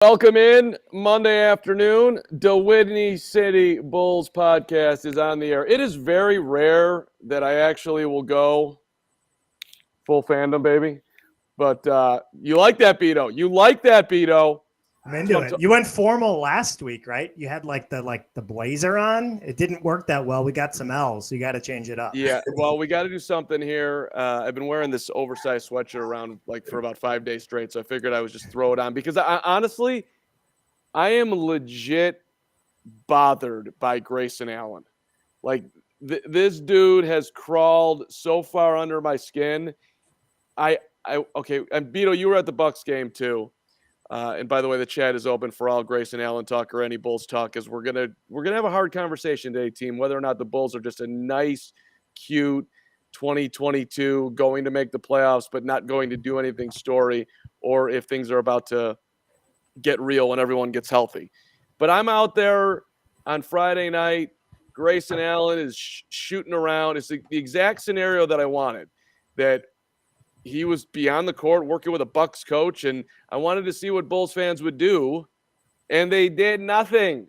Welcome in Monday afternoon. The Whitney City Bulls podcast is on the air. It is very rare that I actually will go full fandom, baby. But you like that, Beto. You like that, Beto. I'm into it. You went formal last week, right? You had the blazer on. It didn't work that well. We got some L's, so you got to change it up. Yeah, well, we got to do something here. I've been wearing this oversized sweatshirt around for about 5 days straight, so I figured I would just throw it on because honestly, I am legit bothered by Grayson Allen. This dude has crawled so far under my skin. Okay, and Beto, you were at the Bucks game too. And by the way, the chat is open for all Grayson Allen talk or any Bulls talk, because we're gonna have a hard conversation today, team, whether or not the Bulls are just a nice, cute 2022 going to make the playoffs but not going to do anything story, or if things are about to get real when everyone gets healthy. But I'm out there on Friday night. Grayson Allen is shooting around. It's the exact scenario that I wanted, that he was beyond the court working with a Bucks coach, and I wanted to see what Bulls fans would do, and they did nothing.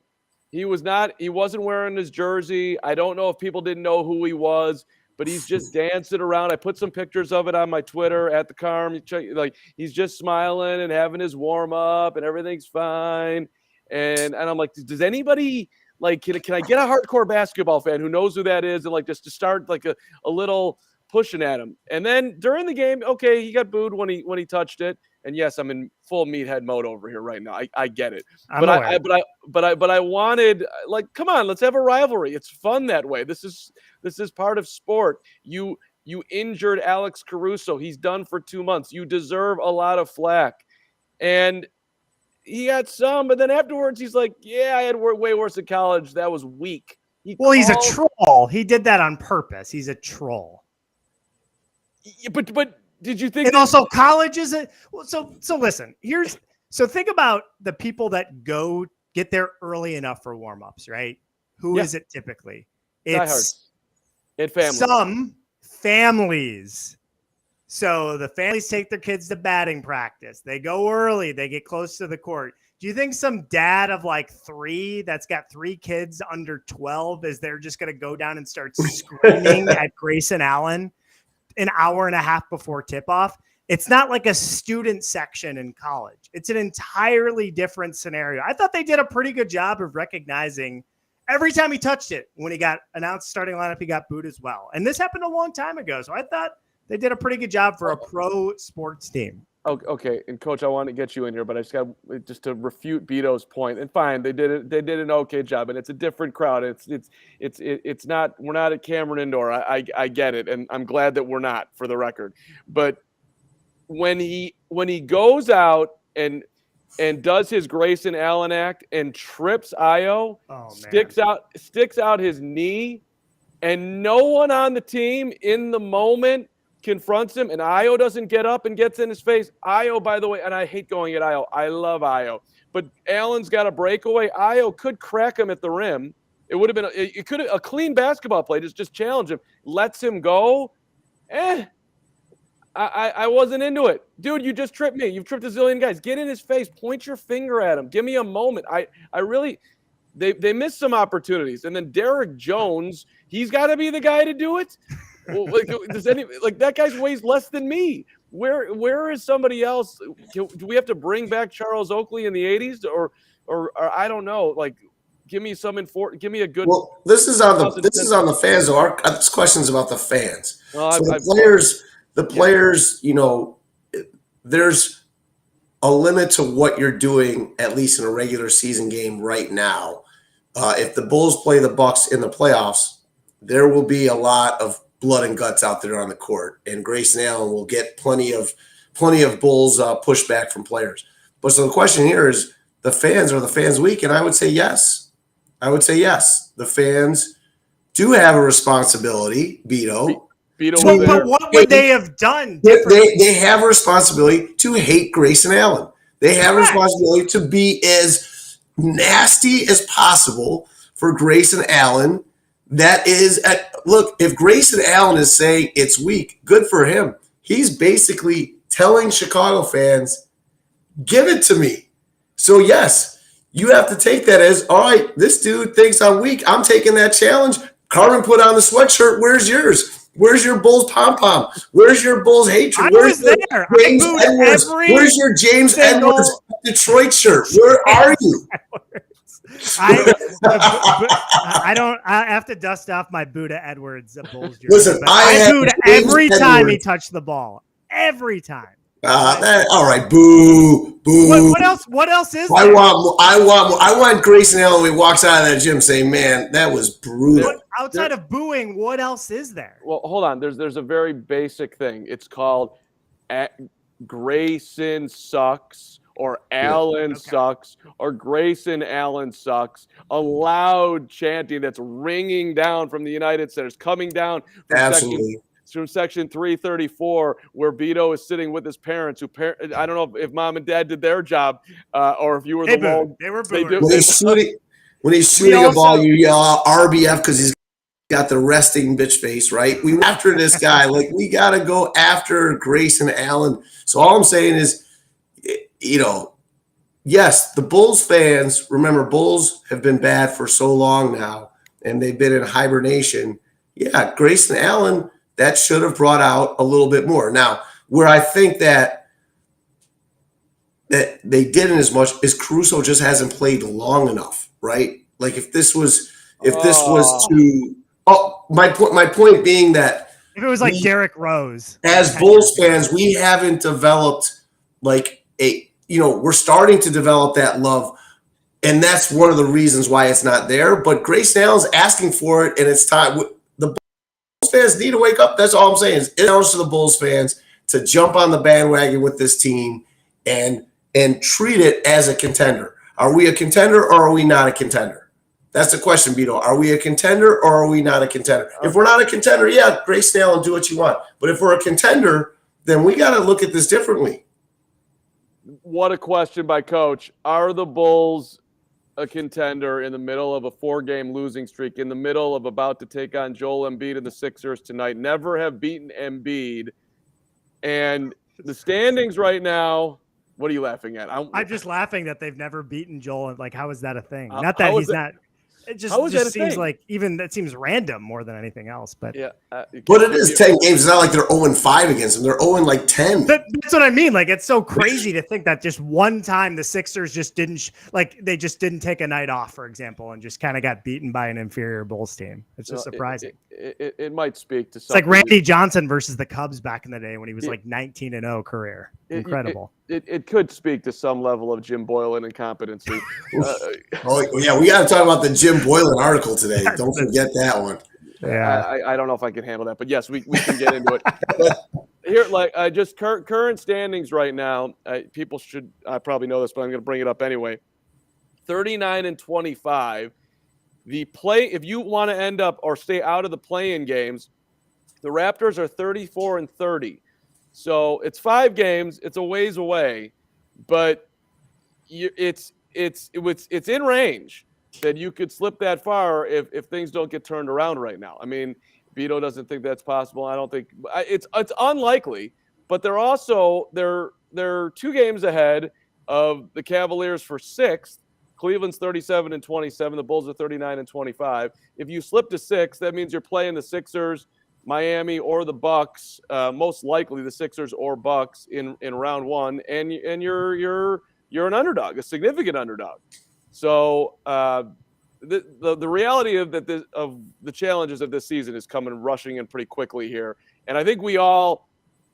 He wasn't wearing his jersey. I don't know if people didn't know who he was, but he's just dancing around. I put some pictures of it on my Twitter at the Carm. Like, he's just smiling and having his warm up, and everything's fine. And I'm like, does anybody can I get a hardcore basketball fan who knows who that is, and just to start a little pushing at him? And then during the game, okay, he got booed when he touched it. And yes, I'm in full meathead mode over here right now. I get it. But I wanted, come on, let's have a rivalry. It's fun that way. This is part of sport. You injured Alex Caruso. He's done for 2 months. You deserve a lot of flack. And he got some, but then afterwards he's like, yeah, I had way worse in college. That was weak. He's a troll. He did that on purpose. He's a troll. Yeah, but did you think? And also, college isn't. So listen. So think about the people that get there early enough for warm-ups, right? Who is it typically? It's families. Some families. So the families take their kids to batting practice. They go early. They get close to the court. Do you think some dad of 3 that's got 3 kids under 12 is they're just going to go down and start screaming at Grayson Allen an hour and a half before tip-off? It's not like a student section in college. It's an entirely different scenario. I thought they did a pretty good job of recognizing every time he touched it. When he got announced starting lineup, he got booed as well. And this happened a long time ago. So I thought they did a pretty good job for a pro sports team. Okay, and Coach, I want to get you in here, but I just to refute Beto's point. And fine, they did it. They did an okay job, and it's a different crowd. It's not. We're not at Cameron Indoor. I get it, and I'm glad that we're not, for the record. But when he goes out and does his Grayson Allen act and trips Ayo, sticks out his knee, and no one on the team in the moment confronts him, and Ayo doesn't get up and gets in his face. Ayo, by the way, and I hate going at Ayo. I love Ayo. But Allen's got a breakaway. Ayo could crack him at the rim. It would have been a clean basketball play. Just challenge him. Lets him go. I wasn't into it. Dude, you just tripped me. You've tripped a zillion guys. Get in his face. Point your finger at him. Give me a moment. I really – they missed some opportunities. And then Derek Jones, he's got to be the guy to do it. Well, that guy weighs less than me. Where is somebody else? Do we have to bring back Charles Oakley in the 80s, or I don't know? Give me give me a good. Well, this is on the fans. This question's about the fans. The players. There's a limit to what you're doing, at least in a regular season game right now. If the Bulls play the Bucks in the playoffs, there will be a lot of blood and guts out there on the court, and Grayson Allen will get plenty of Bulls pushback from players. But so the question here is, are the fans weak? And I would say yes. The fans do have a responsibility, Beto. But what would they have done differently? They have a responsibility to hate Grayson Allen. They have a responsibility to be as nasty as possible for Grayson Allen. That is, look, if Grayson Allen is saying it's weak, good for him. He's basically telling Chicago fans, give it to me. So yes, you have to take that as, all right, this dude thinks I'm weak. I'm taking that challenge. Carmen put on the sweatshirt. Where's yours? Where's your Bulls pom-pom? Where's your Bulls hatred? I Where's was there. James Edwards? Where's your James Edwards Detroit shirt? Where are you? I have to dust off my Buddha Edwards Bulls jersey. Listen, I booed every time he touched the ball. Every time. All right, boo. What else is there? I want Grayson Allen when he walks out of that gym saying, "Man, that was brutal." Outside of booing, what else is there? Well, hold on. There's a very basic thing. It's called Grayson sucks, or Allen sucks, or Grayson Allen sucks. A loud chanting that's ringing down from the United Centers, coming down from section 334, where Beto is sitting with his parents. I don't know if mom and dad did their job, or if you were the one. They were booing. When he's shooting a ball, you yell out RBF because he's got the resting bitch face, right? We went after this guy. Like, we got to go after Grayson Allen. So all I'm saying is, yes, the Bulls fans, remember, Bulls have been bad for so long now, and they've been in hibernation. Yeah, Grayson Allen, that should have brought out a little bit more. Now, where I think that they didn't as much is Caruso just hasn't played long enough, right? Like, if this was to my point being that if it was like Derrick Rose, as Bulls fans, we haven't developed like we're starting to develop that love, and that's one of the reasons why it's not there. But Grayson Allen's asking for it, and it's time. The Bulls fans need to wake up. That's all I'm saying. It's to the Bulls fans to jump on the bandwagon with this team and treat it as a contender. Are we a contender or are we not a contender? That's the question, Beto. Are we a contender or are we not a contender? If we're not a contender, yeah, Grayson Allen, do what you want. But if we're a contender, then we got to look at this differently. What a question by Coach. Are the Bulls a contender in the middle of a 4-game losing streak, in the middle of about to take on Joel Embiid and the Sixers tonight? Never have beaten Embiid. And the standings right now, what are you laughing at? I'm just laughing that they've never beaten Joel. Like, how is that a thing? Not that he's not. It just seems like that seems random more than anything else. But yeah, but it is 10 games. It's not like they're 0-5 against them. They're 0-10. That's what I mean. Like, it's so crazy to think that just one time the Sixers just didn't they just didn't take a night off, for example, and just kind of got beaten by an inferior Bulls team. It's just surprising. It might speak to something. It's like Randy Johnson versus the Cubs back in the day when he was like 19-0 career. Incredible. It could speak to some level of Jim Boylan incompetency. Yeah, we got to talk about the Jim Boylan article today. Don't forget that one. Yeah, I don't know if I can handle that, but yes, we can get into it. But here, just current standings right now. People should probably know this, but I'm going to bring it up anyway. 39-25. If you want to end up or stay out of the play-in games, the Raptors are 34-30. So it's 5 games. It's a ways away, but it's in range that you could slip that far if things don't get turned around right now. I mean, Beto doesn't think that's possible. I don't think it's unlikely, but they're 2 games ahead of the Cavaliers for 6th. Cleveland's 37-27. The Bulls are 39-25. If you slip to 6, that means you're playing the Sixers, Miami, or the Bucks. Most likely the Sixers or Bucks in round 1, and you're an underdog, a significant underdog. So the reality of the challenges of this season is coming rushing in pretty quickly here, and I think we all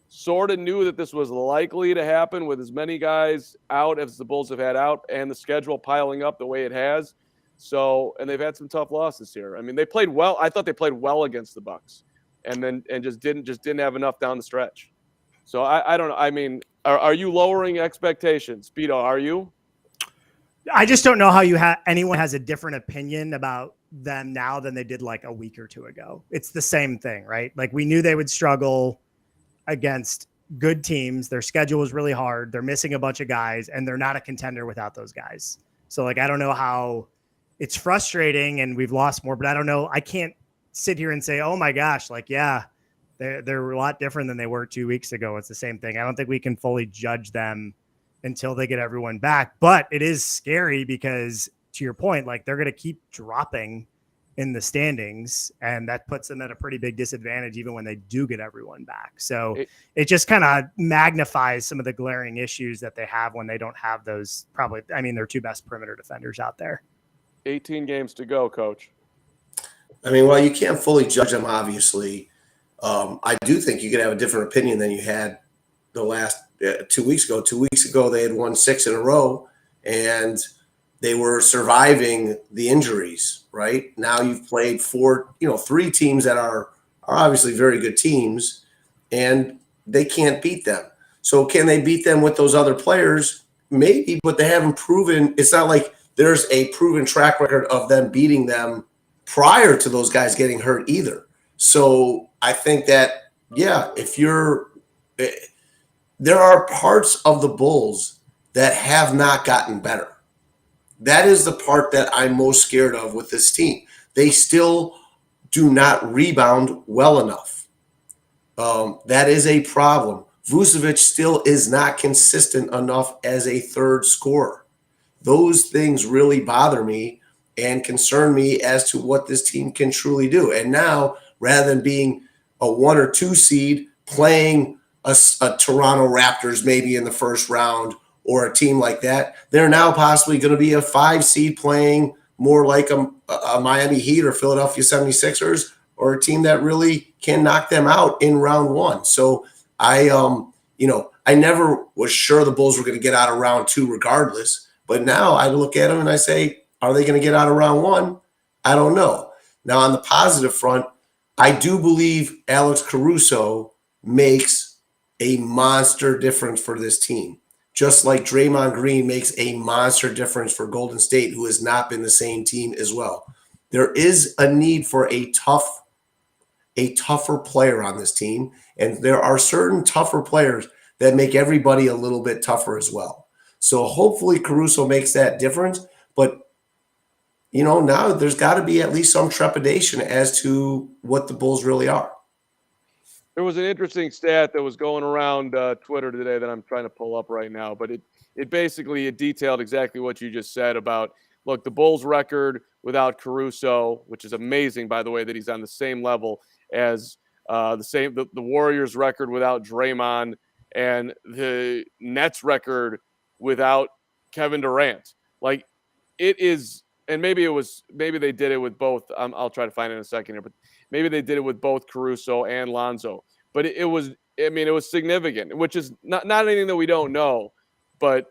sort of knew that this was likely to happen with as many guys out as the Bulls have had out and the schedule piling up the way it has. So, and they've had some tough losses here. I mean, they played well. I thought they played well against the Bucks, and just didn't have enough down the stretch. So I don't know. I mean, are you lowering expectations, Beto? Are you? I just don't know how anyone has a different opinion about them now than they did like a week or 2 ago. It's the same thing, right? Like, we knew they would struggle against good teams. Their schedule was really hard. They're missing a bunch of guys, and they're not a contender without those guys. So, like, I don't know how it's frustrating, and we've lost more, but I don't know. I can't sit here and say, oh my gosh, like, yeah, they're a lot different than they were 2 weeks ago. It's the same thing. I don't think we can fully judge them until they get everyone back. But it is scary because, to your point, like they're going to keep dropping in the standings, and that puts them at a pretty big disadvantage even when they do get everyone back. So it just kind of magnifies some of the glaring issues that they have when they don't have those their two best perimeter defenders out there. 18 games to go, Coach. I mean, well, you can't fully judge them, obviously. I do think you could have a different opinion than you had the last 2 weeks ago. 2 weeks ago, they had won 6 in a row, and they were surviving the injuries, right? Now you've played 3 teams that are obviously very good teams, and they can't beat them. So can they beat them with those other players? Maybe, but they haven't proven. It's not like there's a proven track record of them beating them prior to those guys getting hurt either. So I think that, there are parts of the Bulls that have not gotten better. That is the part that I'm most scared of with this team. They still do not rebound well enough. That is a problem. Vucevic still is not consistent enough as a third scorer. Those things really bother me and concern me as to what this team can truly do. And now, rather than being a 1 or 2 seed playing a Toronto Raptors maybe in the first round, or a team like that, they're now possibly going to be a 5 seed playing more like a Miami Heat or Philadelphia 76ers, or a team that really can knock them out in round 1. So I never was sure the Bulls were going to get out of round 2 regardless, but now I look at them and I say, are they going to get out of round 1? I don't know. Now on the positive front, I do believe Alex Caruso makes a monster difference for this team. Just like Draymond Green makes a monster difference for Golden State, who has not been the same team as well. There is a need for a tougher player on this team, and there are certain tougher players that make everybody a little bit tougher as well. So hopefully Caruso makes that difference, but now there's got to be at least some trepidation as to what the Bulls really are. There was an interesting stat that was going around Twitter today that I'm trying to pull up right now, but it basically detailed exactly what you just said about, look, the Bulls record without Caruso, which is amazing, by the way, that he's on the same level as the Warriors record without Draymond, and the Nets record without Kevin Durant. Like, it is, and maybe they did it with both. I'll try to find it in a second here, but maybe they did it with both Caruso and Lonzo. But it was significant, which is not anything that we don't know. But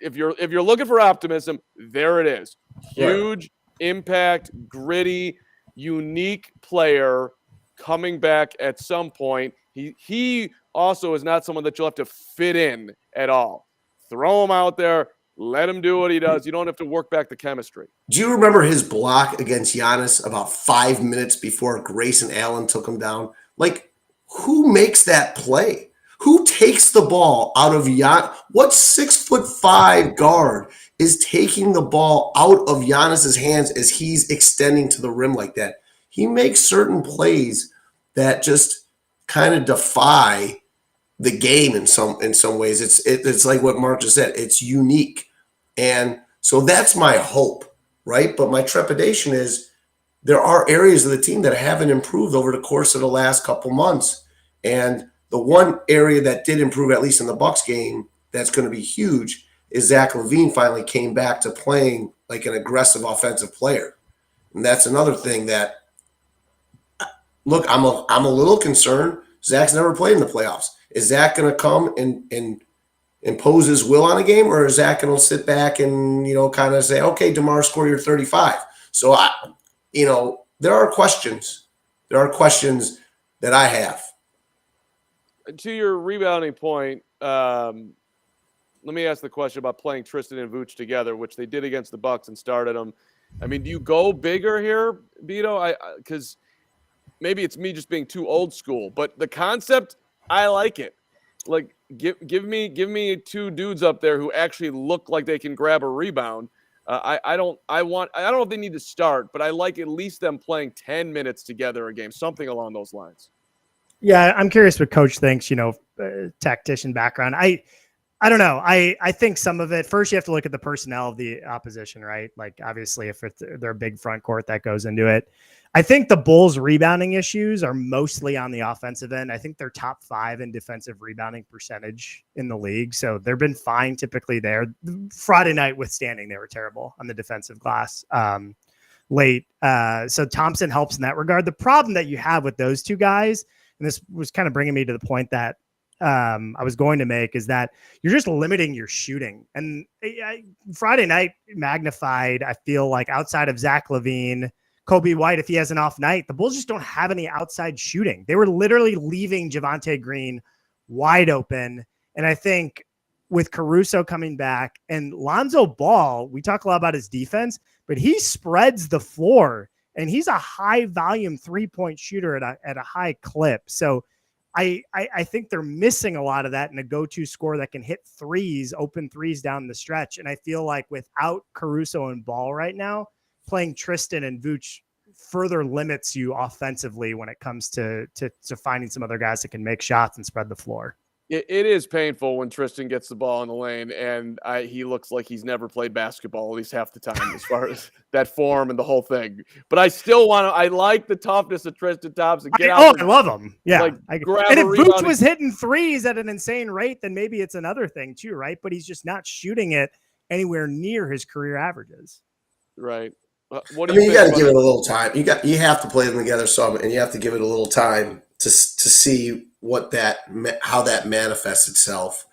if you're looking for optimism, there it is. Huge impact, gritty, unique player coming back at some point. He also is not someone that you'll have to fit in at all. Throw him out there. Let him do what he does. You don't have to work back the chemistry. Do you remember his block against Giannis about 5 minutes before Grayson Allen took him down? Like, who makes that play? Who takes the ball out of Giannis? What 6'5" guard is taking the ball out of Giannis's hands as he's extending to the rim like that? He makes certain plays that just kind of defy the game in some ways. It's like what Mark just said. It's unique. And so that's my hope, right? But my trepidation is there are areas of the team that haven't improved over the course of the last couple months. And the one area that did improve, at least in the Bucks game, that's going to be huge is Zach LaVine finally came back to playing like an aggressive offensive player. And that's another thing that, look, I'm a little concerned. Zach's never played in the playoffs. Is Zach going to come and impose his will on a game, or is Zach going to sit back and, kind of say, okay, DeMar, score your 35? So, there are questions. There are questions that I have. To your rebounding point, let me ask the question about playing Tristan and Vooch together, which they did against the Bucks and started them. I mean, do you go bigger here, Beto? Because maybe it's me just being too old school, but the concept, I like it. Like, give me 2 dudes up there who actually look like they can grab a rebound. I don't know if they need to start, but I like at least them playing 10 minutes together a game, something along those lines. Yeah, I'm curious what Coach thinks, tactician background. I don't know. I think some of it, first you have to look at the personnel of the opposition, right? Like obviously if they're a big front court, that goes into it. I think the Bulls rebounding issues are mostly on the offensive end. I think they're top 5 in defensive rebounding percentage in the league. So they've been fine typically there. Friday night withstanding, they were terrible on the defensive glass late. So Thompson helps in that regard. The problem that you have with those two guys, and this was kind of bringing me to the point that I was going to make, is that you're just limiting your shooting. And Friday night magnified, I feel like, outside of Zach LaVine, Kobe White, if he has an off night, the Bulls just don't have any outside shooting. They were literally leaving Javonte Green wide open. And I think with Caruso coming back and Lonzo Ball, we talk a lot about his defense, but he spreads the floor and he's a high volume 3-point shooter at a high clip. So I think they're missing a lot of that in a go-to scorer that can hit threes, open threes down the stretch. And I feel like without Caruso and Ball right now, playing Tristan and Vooch further limits you offensively when it comes to finding some other guys that can make shots and spread the floor. It is painful when Tristan gets the ball in the lane and he looks like he's never played basketball, at least half the time, as far as that form and the whole thing. But I still I like the toughness of Tristan Thompson. I love him. Yeah. Like, and if Vooch was hitting threes at an insane rate, then maybe it's another thing too, right? But he's just not shooting it anywhere near his career averages. Right. What do you got to give it a little time. You have to play them together some, and you have to give it a little time to see how that manifests itself.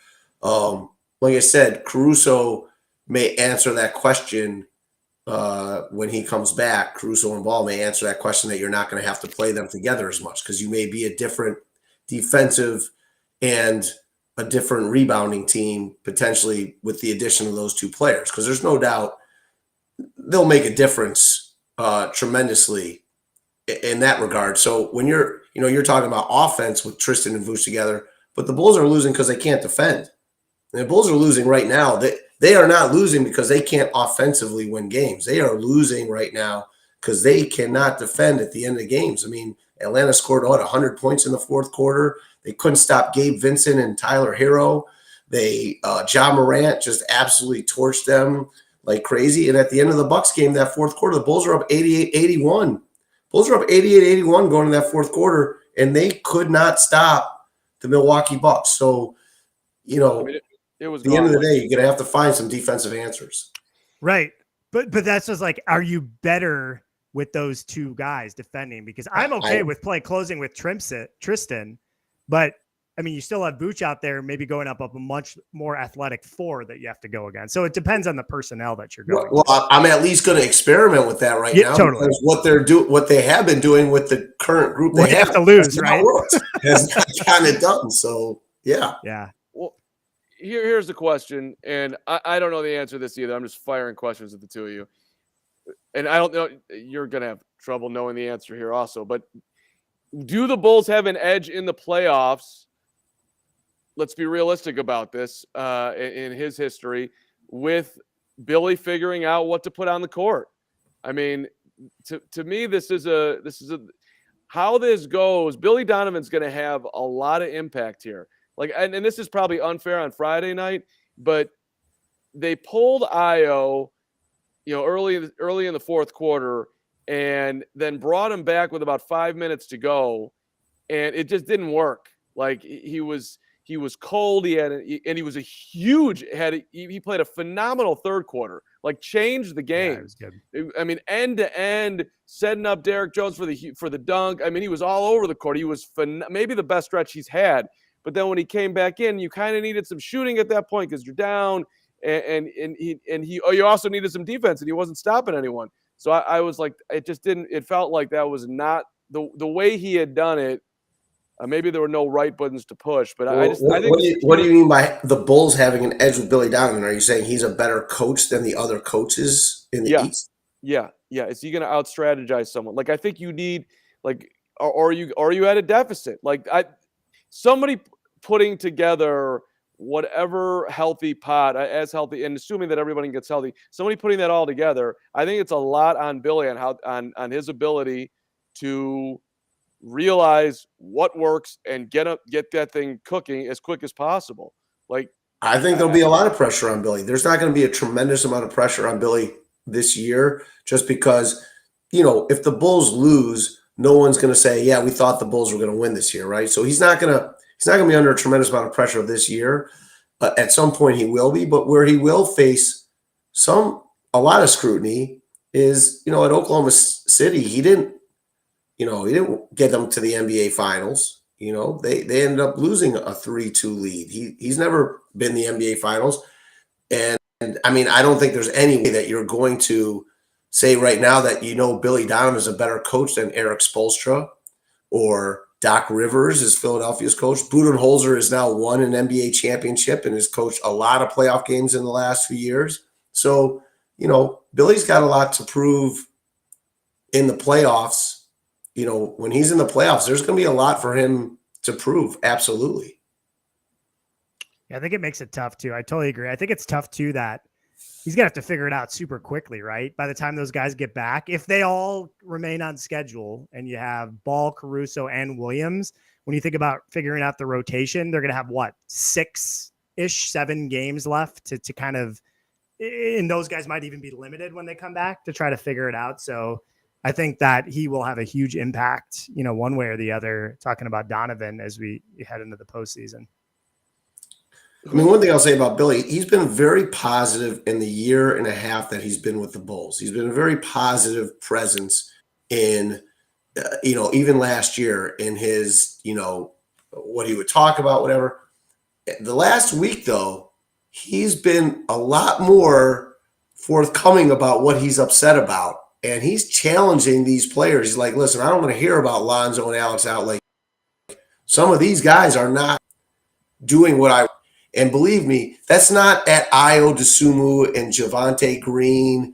Like I said, Caruso may answer that question when he comes back. Caruso and Ball may answer that question that you're not going to have to play them together as much because you may be a different defensive and a different rebounding team potentially with the addition of those two players. Because there's no doubt they'll make a difference tremendously in that regard. So when you're talking about offense with Tristan and Vooch together, but the Bulls are losing because they can't defend. And the Bulls are losing right now. They are not losing because they can't offensively win games. They are losing right now because they cannot defend at the end of games. I mean, Atlanta scored 100 points in the fourth quarter. They couldn't stop Gabe Vincent and Tyler Hero. Ja Morant just absolutely torched them like crazy. And at the end of the Bucks game, that fourth quarter, the Bulls are up 88-81. Bulls are up 88-81 going to that fourth quarter, and they could not stop the Milwaukee Bucks. So, it was at the end of the day, you're going to have to find some defensive answers. Right. But that's just like, are you better with those two guys defending? Because I'm okay with closing with Tristan, but I mean, you still have Vooch out there, maybe going up a much more athletic 4 that you have to go against. So it depends on the personnel that you're going. Well, I'm at least going to experiment with that now. Totally. Because what they have been doing with the current group they have to lose, right? Has kind of done. So yeah. Well, here's the question, and I don't know the answer to this either. I'm just firing questions at the two of you, and I don't know. You're going to have trouble knowing the answer here, also. But do the Bulls have an edge in the playoffs? Let's be realistic about this in his history with Billy figuring out what to put on the court. I mean, to me, this is how this goes. Billy Donovan's going to have a lot of impact here. Like, and this is probably unfair on Friday night, but they pulled Ayo, early in the fourth quarter, and then brought him back with about 5 minutes to go, and it just didn't work. Like he was cold. He was a huge. He played a phenomenal third quarter. Like changed the game. Yeah, it was good. I mean, end to end, setting up Derrick Jones for the dunk. I mean, he was all over the court. He was maybe the best stretch he's had. But then when he came back in, you kind of needed some shooting at that point because you're down, and you also needed some defense, and he wasn't stopping anyone. So I was like, it just didn't. It felt like that was not the way he had done it. Maybe there were no right buttons to push, but what do you mean by the Bulls having an edge with Billy Donovan? Are you saying he's a better coach than the other coaches in the East? Yeah. Is he going to out-strategize someone? Like, I think you need, like, are you at a deficit? Like, somebody putting together whatever healthy pot, as healthy, and assuming that everybody gets healthy, somebody putting that all together, I think it's a lot on Billy on his ability to realize what works and get that thing cooking as quick as possible. Like, I think there'll be a lot of pressure on Billy. There's not going to be a tremendous amount of pressure on Billy this year just because, if the Bulls lose, no one's going to say, yeah, we thought the Bulls were going to win this year, right? So he's not going to be under a tremendous amount of pressure this year. At some point he will be, but where he will face a lot of scrutiny is, at Oklahoma City, he didn't get them to the NBA Finals. They ended up losing a 3-2 lead. He's never been the NBA Finals. And I mean, I don't think there's any way that you're going to say right now that Billy Donovan is a better coach than Eric Spoelstra or Doc Rivers is Philadelphia's coach. Budenholzer has now won an NBA championship and has coached a lot of playoff games in the last few years. So, Billy's got a lot to prove in the playoffs. When he's in the playoffs, there's going to be a lot for him to prove. Absolutely. Yeah, I think it makes it tough too. I totally agree. I think it's tough too that he's going to have to figure it out super quickly, right? By the time those guys get back, if they all remain on schedule and you have Ball, Caruso, and Williams, when you think about figuring out the rotation, they're going to have 7 games left to kind of, and those guys might even be limited when they come back to try to figure it out. So I think that he will have a huge impact, one way or the other, talking about Donovan as we head into the postseason. I mean, one thing I'll say about Billy, he's been very positive in the year and a half that he's been with the Bulls. He's been a very positive presence in, even last year in his, what he would talk about, whatever. The last week, though, he's been a lot more forthcoming about what he's upset about. And he's challenging these players. He's like, listen, I don't want to hear about Lonzo and Alex out. Like, some of these guys are not doing what I. And believe me, that's not at Ayo Dosunmu and Javonte Green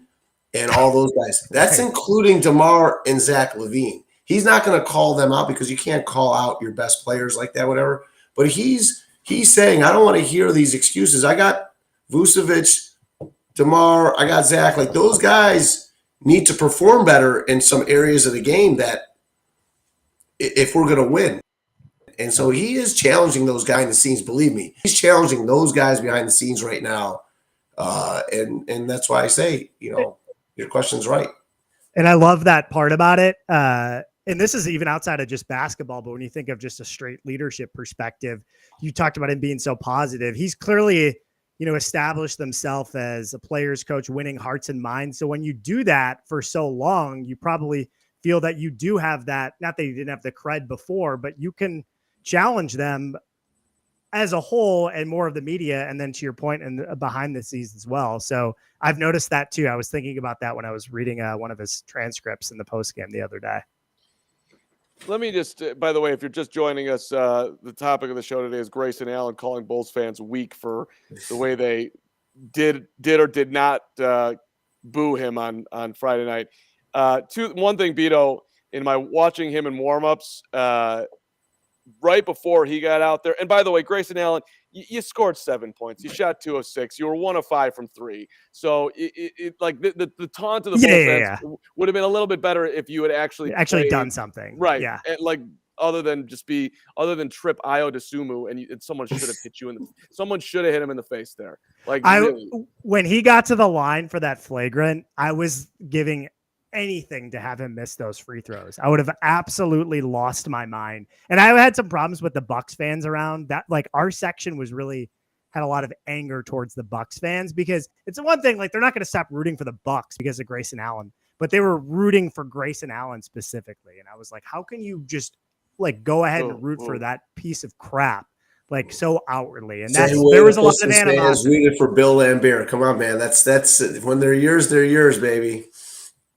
and all those guys. That's including DeMar and Zach LaVine. He's not going to call them out because you can't call out your best players like that, whatever. But he's saying, I don't want to hear these excuses. I got Vucevic, DeMar, I got Zach. Like, those guys need to perform better in some areas of the game that if we're going to win. And so he is challenging those guys behind the scenes. Believe me, he's challenging those guys behind the scenes right now. And that's why I say, your question's right. And I love that part about it. And this is even outside of just basketball, but when you think of just a straight leadership perspective, you talked about him being so positive. He's clearly, established himself as a player's coach, winning hearts and minds. So when you do that for so long, you probably feel that you do have that, not that you didn't have the cred before, but you can challenge them as a whole and more of the media. And then to your point, and behind the scenes as well. So I've noticed that too. I was thinking about that when I was reading one of his transcripts in the postgame the other day. Let me just, by the way, if you're just joining us, the topic of the show today is Grayson Allen calling Bulls fans weak for the way they did or did not boo him on Friday night. One thing, Beto, in my watching him in warmups, right before he got out there, and by the way, Grayson Allen, you scored 7 points. You shot 2 of 6. You were 1 of 5 from 3. So it like the taunt to the Bulls fans would have been a little bit better if you had actually done something, right? Yeah, and like other than trip Ayo Dosunmu and someone should have hit you someone should have hit him in the face there. Like really. When he got to the line for that flagrant, I was giving anything to have him miss those free throws. I would have absolutely lost my mind. And I had some problems with the Bucks fans around that. Like, our section was really had a lot of anger towards the Bucks fans because it's one thing, like, they're not going to stop rooting for the Bucks because of Grayson Allen, but they were rooting for Grayson Allen specifically. And I was like, how can you just like go ahead and root for that piece of crap? Like, so outwardly. And there was a lot of animosity. Rooted for Bill Lambert. Come on, man. That's when they're yours, baby.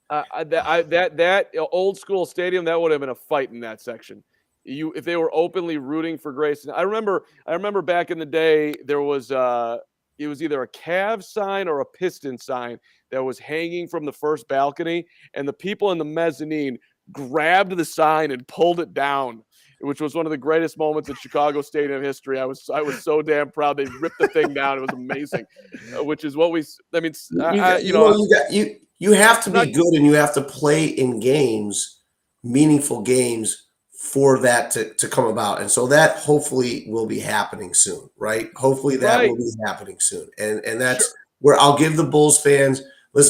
That old school stadium, that would have been a fight in that section. If they were openly rooting for Grayson. I remember back in the day there was it was either a Cavs sign or a Piston sign that was hanging from the first balcony, and the people in the mezzanine grabbed the sign and pulled it down, which was one of the greatest moments in Chicago Stadium history. I was so damn proud. They ripped the thing down. It was amazing, which is what you have to be good and you have to play in games, meaningful games for that to come about. And so that hopefully will be happening soon, right? Hopefully that will be happening soon. And that's where I'll give the Bulls fans,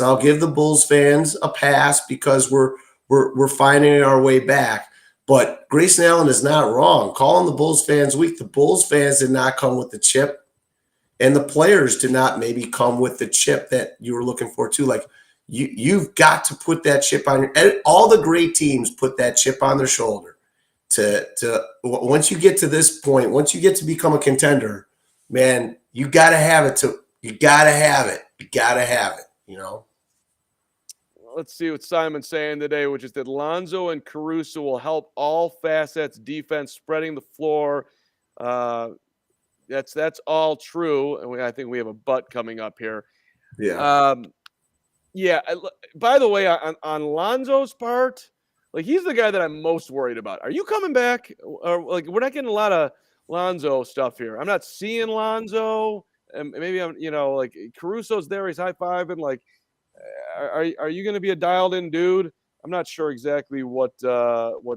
I'll give the Bulls fans a pass because we're finding our way back. But Grayson Allen is not wrong. Calling the Bulls fans weak. The Bulls fans did not come with the chip. And the players did not maybe come with the chip that you were looking for too. Like you've got to put that chip on all the great teams put that chip on their shoulder to once you get to this point, once you get to become a contender, man, you got to have it you got to have it. You got to have it, you know? Let's see what Simon's saying today, which is that Lonzo and Caruso will help all facets, defense, spreading the floor. That's all true. And I think we have a but coming up here. Yeah. Yeah. By the way, on Lonzo's part, like he's the guy that I'm most worried about. Are you coming back? Or like we're not getting a lot of Lonzo stuff here. I'm not seeing Lonzo. And maybe I'm, like Caruso's there. He's high-fiving. Like, are you going to be a dialed-in dude? I'm not sure exactly what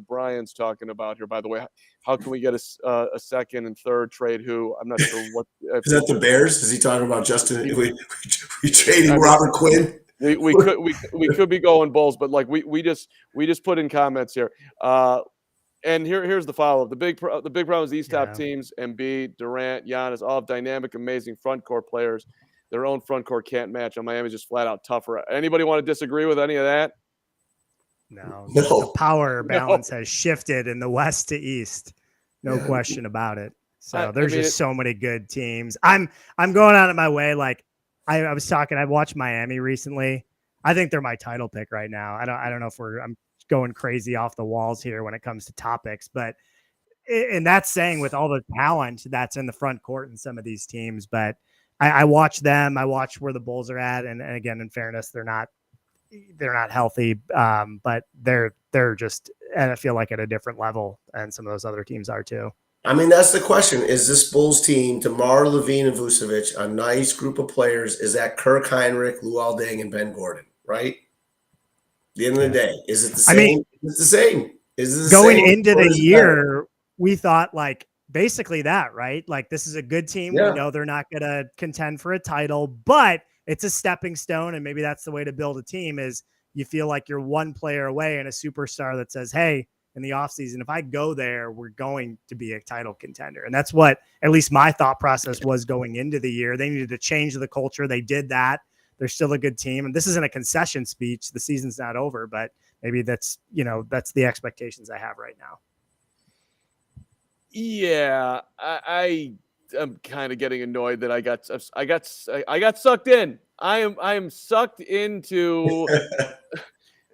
Brian's talking about here. By the way, how can we get a second and third trade? Who I'm not sure what. Is that the Bears? Is he talking about Justin? We trading Robert Quinn. We could be going Bulls, but like we just put in comments here. And here's the follow-up. The big problem is these top teams: Embiid, Durant, Giannis, all have dynamic, amazing front court players. Their own front court can't match. And Miami's just flat out tougher. Anybody want to disagree with any of that? No. The power balance has shifted in the West to East. No question about it. So there's so many good teams. I'm going out of my way. Like I was talking, I watched Miami recently. I think they're my title pick right now. I don't know if I'm going crazy off the walls here when it comes to topics, but and that's saying with all the talent that's in the front court in some of these teams. But I watch them. I watch where the Bulls are at, and again, in fairness, they're not healthy, but they're just, and I feel like at a different level, and some of those other teams are too. I mean, that's the question. Is this Bulls team, DeMar, Levine, and Vucevic, a nice group of players? Is that Kirk Heinrich, Luol Deng, and Ben Gordon, right? At the end of the day, is it the same? I mean, it's the same. Is it going into the year, we thought like basically that, right? Like this is a good team. Yeah. We know they're not going to contend for a title, but it's a stepping stone. And maybe that's the way to build a team is you feel like you're one player away and a superstar that says, hey, in the offseason, if I go there, we're going to be a title contender. And that's what at least my thought process was going into the year. They needed to change the culture. They did that. They're still a good team. And this isn't a concession speech. The season's not over, but maybe that's the expectations I have right now. Yeah, I am kind of getting annoyed that I got sucked in. I am sucked into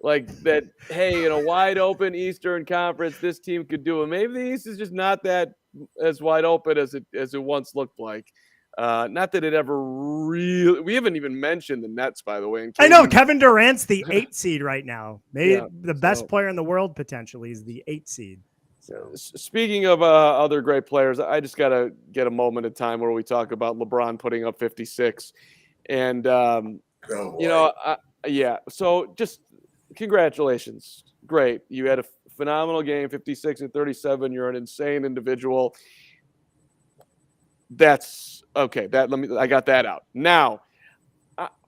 like that. Hey, in a wide open Eastern Conference, this team could do it. Maybe the East is just not that as wide open as it once looked like. Not that it ever really. We haven't even mentioned the Nets, by the way. I know Kevin Durant's the 8th seed right now. Maybe the best player in the world potentially is the 8th seed. So. Speaking of other great players, I just got to get a moment of time where we talk about LeBron putting up 56. And, so just congratulations. Great. You had a phenomenal game, 56 and 37. You're an insane individual. That's okay. I got that out. Now,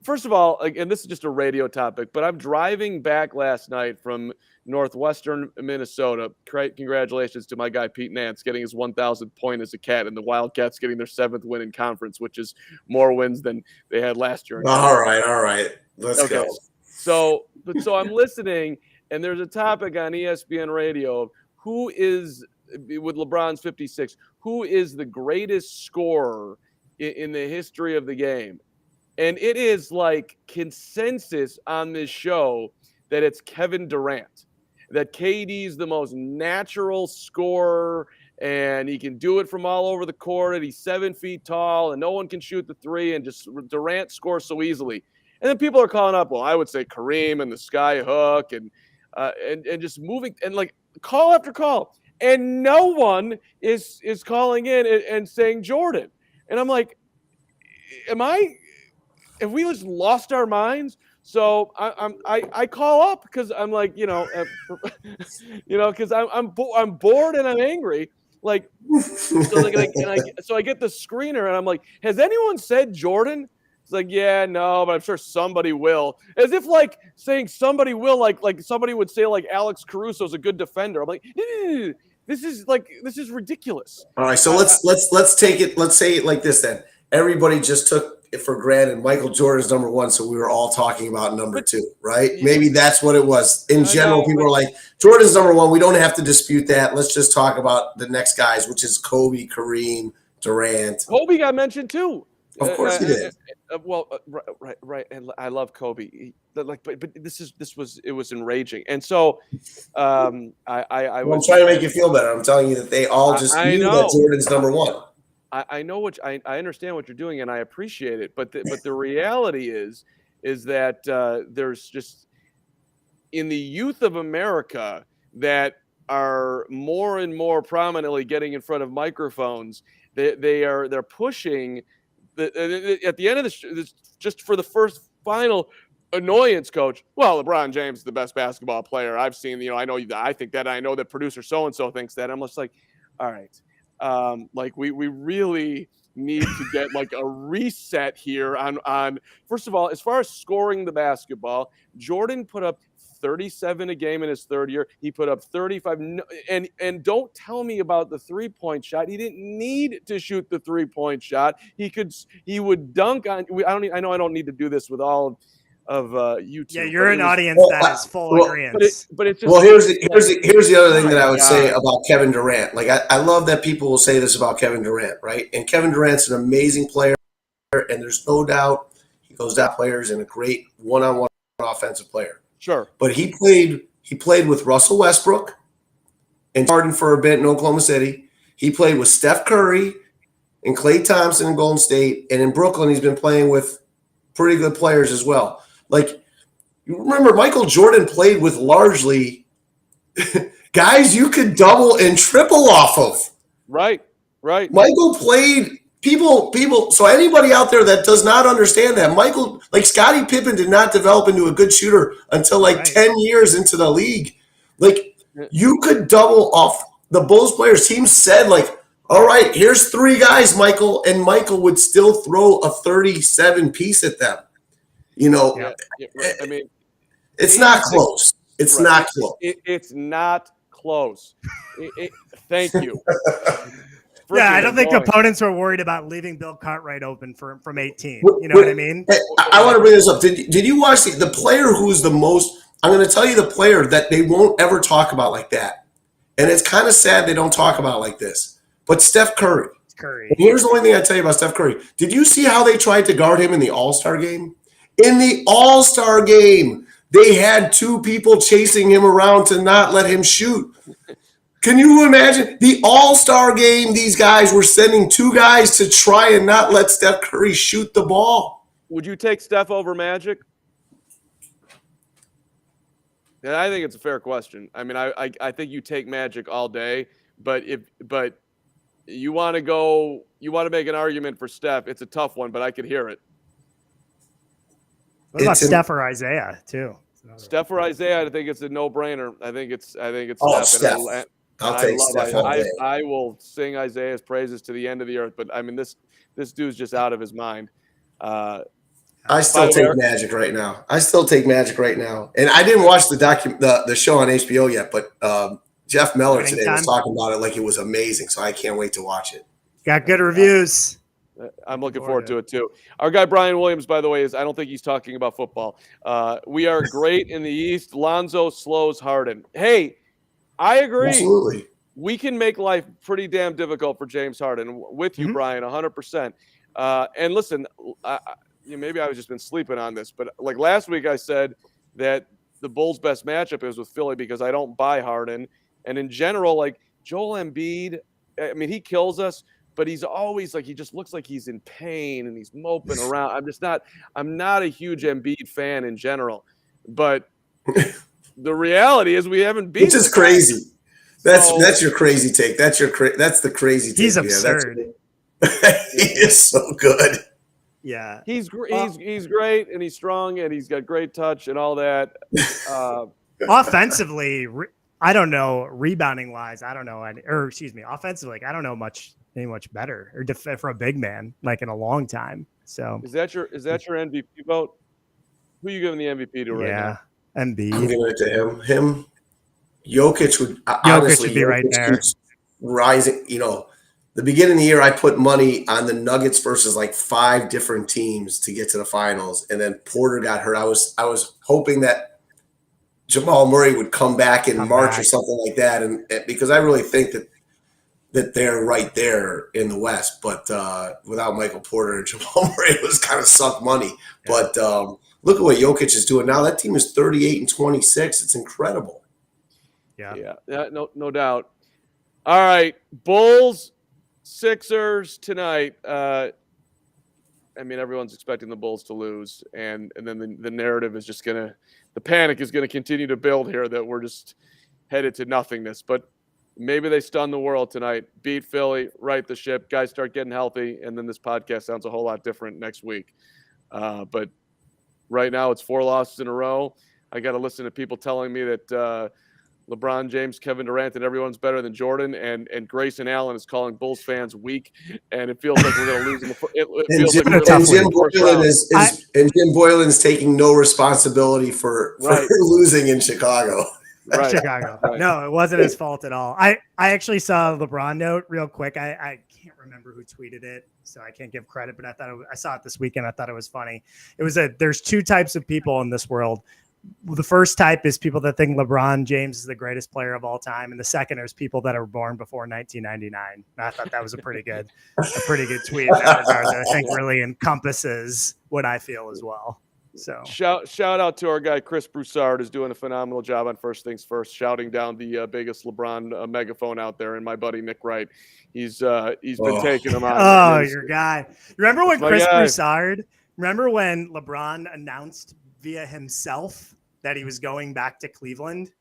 first of all, and this is just a radio topic, but I'm driving back last night from northwestern Minnesota. Congratulations to my guy Pete Nance getting his 1,000th point as a Cat, and the Wildcats getting their 7th win in conference, which is more wins than they had last year. All right. Let's go. So I'm listening, and there's a topic on ESPN radio of who is, with LeBron's 56, who is the greatest scorer in the history of the game. And it is like consensus on this show that it's Kevin Durant, that KD's the most natural scorer and he can do it from all over the court. And he's 7 feet tall and no one can shoot the three, and just Durant scores so easily. And then people are calling up, well, I would say Kareem and the sky hook and just moving and like call after call. And no one is calling in and saying Jordan. And I'm like, have we just lost our minds? So I call up because I'm like, because I'm bored and I'm angry. Like, so I get the screener and I'm like, has anyone said Jordan? It's like, yeah, no, but I'm sure somebody will. As if like saying somebody will, like somebody would say like Alex Caruso's a good defender. I'm like, this is ridiculous. All right, so let's take it. Let's say it like this then. Everybody just took it for granted Michael Jordan's number one, so we were all talking about number two, right? Yeah. Maybe that's what it was. In general, people are like, Jordan's number one. We don't have to dispute that. Let's just talk about the next guys, which is Kobe, Kareem, Durant. Kobe got mentioned too. Of course he did. Right, and I love Kobe. But it was enraging, and so I'm trying to make you feel better. I'm telling you that they all just knew that Jordan's number one. I know I understand what you're doing, and I appreciate it. But the reality is that there's just in the youth of America that are more and more prominently getting in front of microphones. They're pushing. At the end of this, just for the first final annoyance, coach. Well, LeBron James is the best basketball player I've seen. I know I think that. I know that producer so and so thinks that. I'm just like, all right, like we really need to get like a reset here on. First of all, as far as scoring the basketball, Jordan put up 37 a game in his third year. He put up 35. And don't tell me about the 3-point shot. He didn't need to shoot the 3-point shot. He would dunk on. I know I don't need to do this with all of YouTube. Yeah, you're an audience that is full agreement. But it's just. Here's the other thing that I would say about Kevin Durant. Like I love that people will say this about Kevin Durant, right? And Kevin Durant's an amazing player, and there's no doubt he goes down players and a great one-on-one offensive player. Sure. But he played with Russell Westbrook and Harden for a bit in Oklahoma City. He played with Steph Curry and Klay Thompson in Golden State. And in Brooklyn, he's been playing with pretty good players as well. Like, you remember Michael Jordan played with largely guys you could double and triple off of. Right. Michael played people. So anybody out there that does not understand that, Michael, like Scottie Pippen did not develop into a good shooter until 10 years into the league. Like you could double off the Bulls players. Teams said like, all right, here's 3 guys, Michael, and Michael would still throw a 37 piece at them. I mean, it's not close. It's not close. It's not close. Thank you. Yeah, I don't think opponents were worried about leaving Bill Cartwright open from 18. You know what I mean? I want to bring this up. Did you watch the player who's the most – I'm going to tell you the player that they won't ever talk about like that. And it's kind of sad they don't talk about it like this. But Steph Curry. And here's the only thing I tell you about Steph Curry. Did you see how they tried to guard him in the All-Star game? In the All-Star game, they had 2 people chasing him around to not let him shoot. Can you imagine the All-Star game? These guys were sending 2 guys to try and not let Steph Curry shoot the ball. Would you take Steph over Magic? And I think it's a fair question. I mean, I think you take Magic all day, but you want to make an argument for Steph. It's a tough one, but I could hear it. What about Steph or Isaiah too? Steph or Isaiah, I think it's a no-brainer. I think it's Steph. I'll take Steph all day. I will sing Isaiah's praises to the end of the earth, but I mean this dude's just out of his mind. I still take Magic right now. And I didn't watch the show on HBO yet, but Jeff Meller today was talking about it like it was amazing, so I can't wait to watch it. Got good reviews. I'm looking forward to it too. Our guy Brian Williams, by the way, I don't think he's talking about football. We are great in the East. Lonzo slows Harden. Hey, I agree. Absolutely. We can make life pretty damn difficult for James Harden. With you, Brian, 100%. And listen, maybe I've just been sleeping on this, but like last week I said that the Bulls' best matchup is with Philly because I don't buy Harden. And in general, like Joel Embiid, I mean, he kills us, but he's always like, he just looks like he's in pain and he's moping around. I'm not a huge Embiid fan in general, but the reality is we haven't beaten. Which is crazy. That's your crazy take. That's the crazy take. He's absurd. He is so good. Yeah. He's great and he's strong and he's got great touch and all that. Offensively, I don't know. Rebounding wise, I don't know. Offensively, I don't know any much better or for a big man like in a long time. So is that your MVP vote? Who are you giving the MVP to right now? Embiid. I'm giving it to him. Jokic would honestly be right there. Rising. The beginning of the year, I put money on the Nuggets versus like 5 different teams to get to the finals, and then Porter got hurt. I was hoping that Jamal Murray would come back in March or something like that, and because I really think that they're right there in the West, but without Michael Porter and Jamal Murray, it was kind of suck money. Yeah. But look at what Jokic is doing now. That team is 38-26. It's incredible. Yeah, no doubt. All right, Bulls, Sixers tonight. Everyone's expecting the Bulls to lose, and then the narrative is just the panic is gonna continue to build here that we're just headed to nothingness. But maybe they stun the world tonight, beat Philly, right the ship, guys start getting healthy, and then this podcast sounds a whole lot different next week. But right now it's 4 losses in a row. I got to listen to people telling me that LeBron James, Kevin Durant, and everyone's better than Jordan, and Grayson Allen is calling Bulls fans weak, and it feels like we're going to lose. Jim Boylan's taking no responsibility for losing in Chicago. Right. Chicago. Right. No, it wasn't his fault at all. I actually saw a LeBron note real quick. I can't remember who tweeted it, so I can't give credit, but I saw it this weekend. I thought it was funny. There's 2 types of people in this world. The first type is people that think LeBron James is the greatest player of all time, and the second is people that are born before 1999. And I thought that was a pretty good tweet in that regard that I think really encompasses what I feel as well. So shout out to our guy Chris Broussard, who's doing a phenomenal job on First Things First, shouting down the biggest LeBron megaphone out there, and my buddy Nick Wright. He's been taking him on. Oh, your guy! Remember when Broussard? Remember when LeBron announced via himself that he was going back to Cleveland,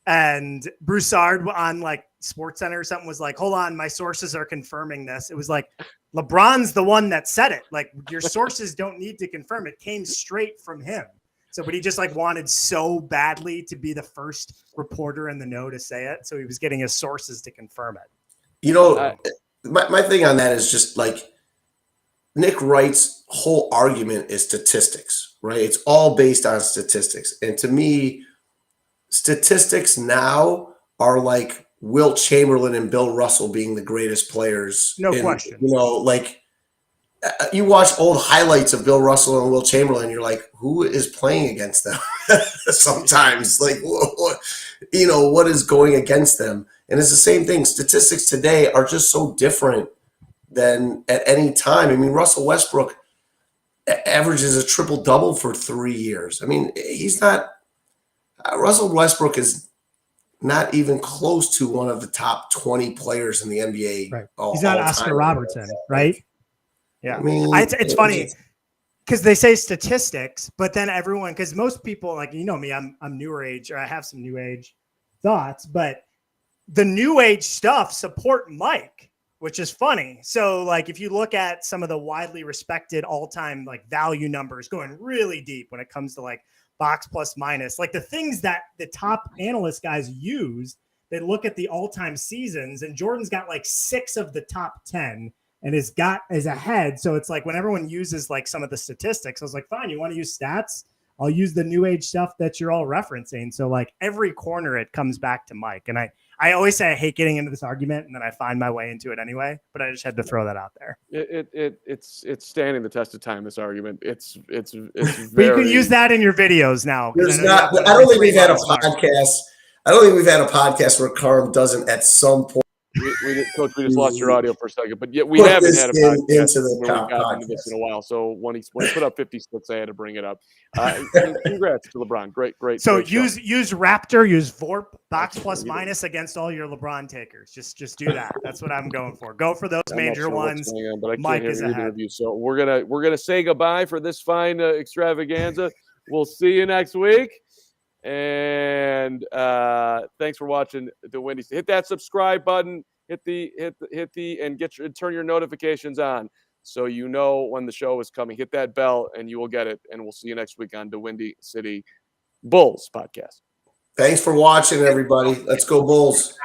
and Broussard on like SportsCenter or something was like, "Hold on, my sources are confirming this." It was like, LeBron's the one that said it. Like, your sources don't need to confirm it. Came straight from him. So, but he just like wanted so badly to be the first reporter in the know to say it. So he was getting his sources to confirm it. My thing on that is just like Nick Wright's whole argument is statistics, right? It's all based on statistics. And to me, statistics now are like Wilt Chamberlain and Bill Russell being the greatest players. No question. Like you watch old highlights of Bill Russell and Wilt Chamberlain, you're like, who is playing against them? Sometimes, like, what is going against them? And it's the same thing. Statistics today are just so different than at any time. I mean, Russell Westbrook averages a triple-double for 3 years. I mean, he's not – Russell Westbrook is not even close to one of the top 20 players in the NBA. Right. He's not Oscar Robertson, right? Yeah. I mean, it's funny because they say statistics, but then everyone – because most people, like, me, I'm newer age, or I have some new age thoughts, but the new age stuff support Mike, which is funny. So, like, if you look at some of the widely respected all-time, like, value numbers going really deep when it comes to, like, box plus minus, like the things that the top analyst guys use, they look at the all-time seasons, and Jordan's got like 6 of the top 10 and is ahead. So it's like when everyone uses like some of the statistics, I was like, fine, you want to use stats? I'll use the new age stuff that you're all referencing. So like every corner, it comes back to Mike. And I always say I hate getting into this argument, and then I find my way into it anyway. But I just had to throw that out there. It's standing the test of time. This argument, it's very. But you can use that in your videos now. There's not. I don't think we've had a podcast. I don't think we've had a podcast where Carm doesn't at some point. Coach, we just lost your audio for a second, but yet we haven't had a podcast where we got into this in a while. So when he put up 56, I had to bring it up. Congrats to LeBron, great. So great use Raptor, use VORP, box plus minus against all your LeBron takers. Just do that. That's what I'm going for. Go for those major ones. But I Mike can't is hear either ahead. of you. So we're gonna say goodbye for this fine extravaganza. We'll see you next week. And thanks for watching the Wendy's. Hit that subscribe button. Hit the and turn your notifications on. so you know when the show is coming. Hit that bell and you will get it. And we'll see you next week on the Windy City Bulls podcast. Thanks for watching, everybody. Let's go Bulls.